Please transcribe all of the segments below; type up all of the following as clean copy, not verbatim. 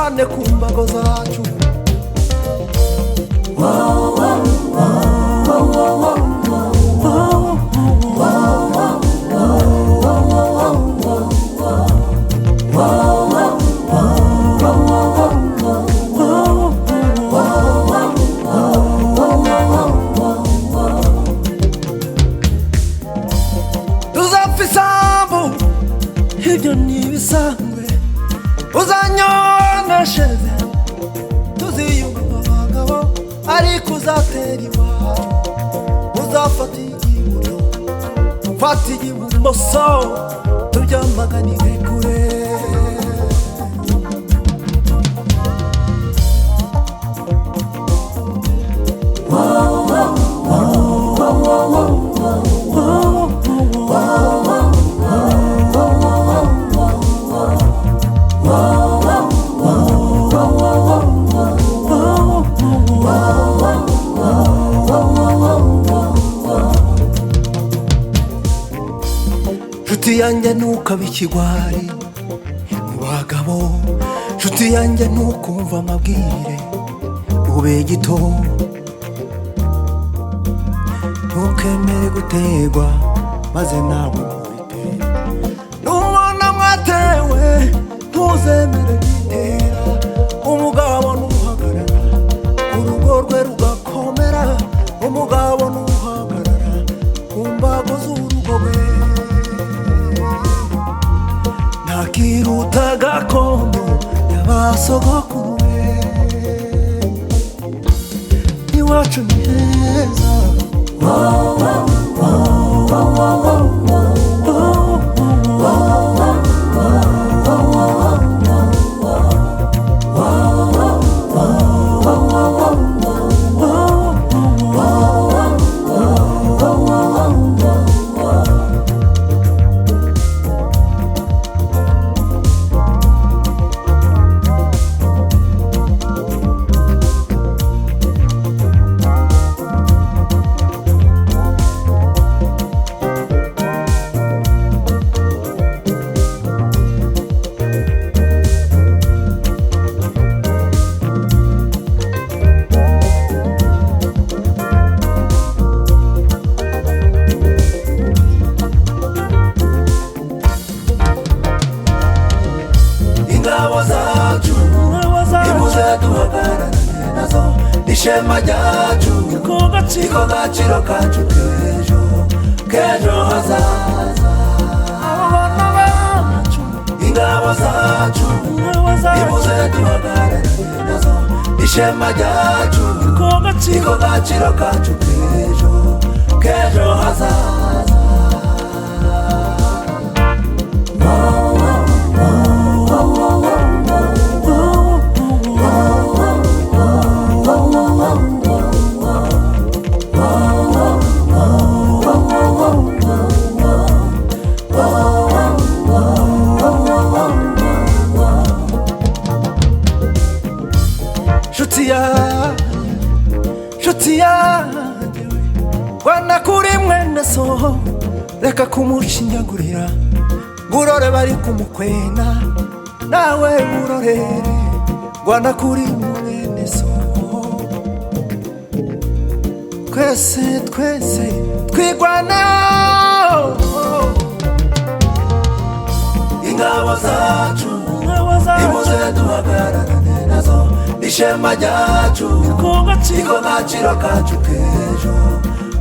tujyane ku mbago zacu. Tuzapfa isambu ibyo ntibisanzwe, uzanyoneshereze tuziyunga abagabo, ariko uzatera iwacu, uzafata igiburyo mfata igibumoso, tubyamaganire kure. Nshuti yanjye ntukaba ikigwari mu bagabo, nshuti yanjye ntukumva amabwire ube gito, ntukemere gutegwa maze nawe nkubite, nubona mwatewe ntuzemere gitera, umugabo ntuhagarara urugo rwe rugakomera, umugabo ntuhagarara ku mbago z'urugo rwe. Ntakiruta gakondo y'abasogokuru, iwacu ni heza. Ingabo zacu nimuze duhagararane nazo, ishema ryacu niko gaciro kacu k'ejo hazaza. Abana bacu ingabo zacu nimuze duhagararane nazo, ishema ryacu niko gaciro kacu k'ejo hazaza. Nshuti yanjye Rwanda kuri mwene so, reka kumushinyagurira, ngurore bari kumukwena nawe urorere. Rwanda kuri mwene so, twese twigwana. Ingabo zacu nimuze duhagararane nazo, ishema ryacu niko gaciro kacu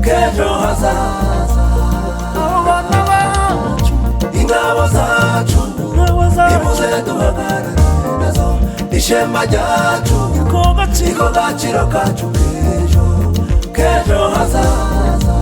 k'ejo hazaza. Abana bacu ingabo zacu nimuze duhagararane nazo, ishema ryacu niko gaciro kacu k'ejo hazaza.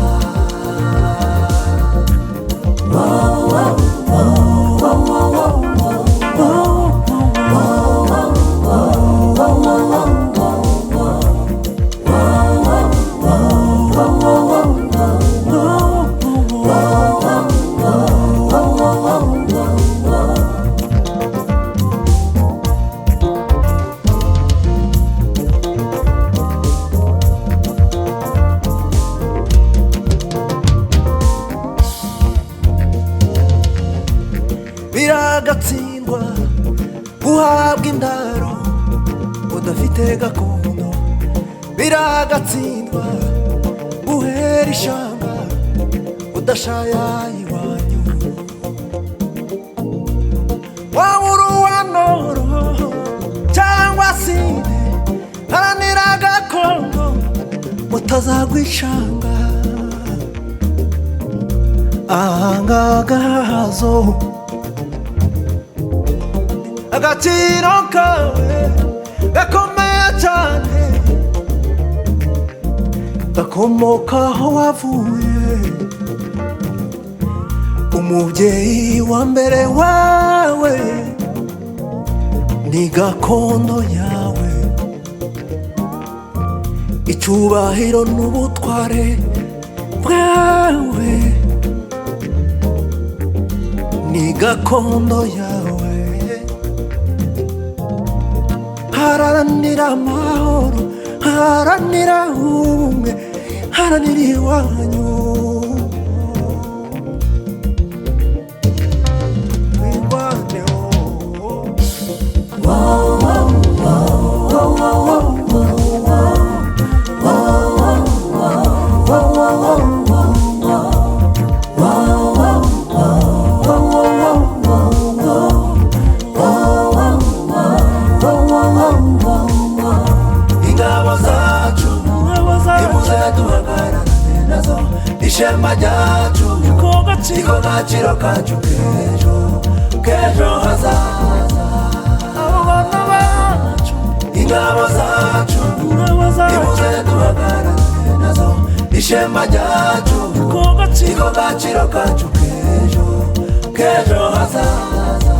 bidafite gakondo biragatsindwa. Guhera ishyamba udashaya iwanyu, wabura uwa Noro cyangwa Sine, haranira gakondo mutazagwa ishanga. Ahangagazo agaciro kawe gakomeye cyane, gakomoka aho wavuye. Umubyeyi wa mbere wawe ni gakondo yawe, icyubahiro n'ubutware bwawe ni gakondo yawe. Haranira amahoro, haranira ubumwe, haranira iwanyu. Ingabo zacu nimuze duhagararane nazo, ishema ryacu niko gaciro kacu k'ejo, k'ejo hazaza. Abana bacu, ingabo zacu nimuze duhagararane nazo, ishema ryacu niko gaciro kacu k'ejo, k'ejo hazaza.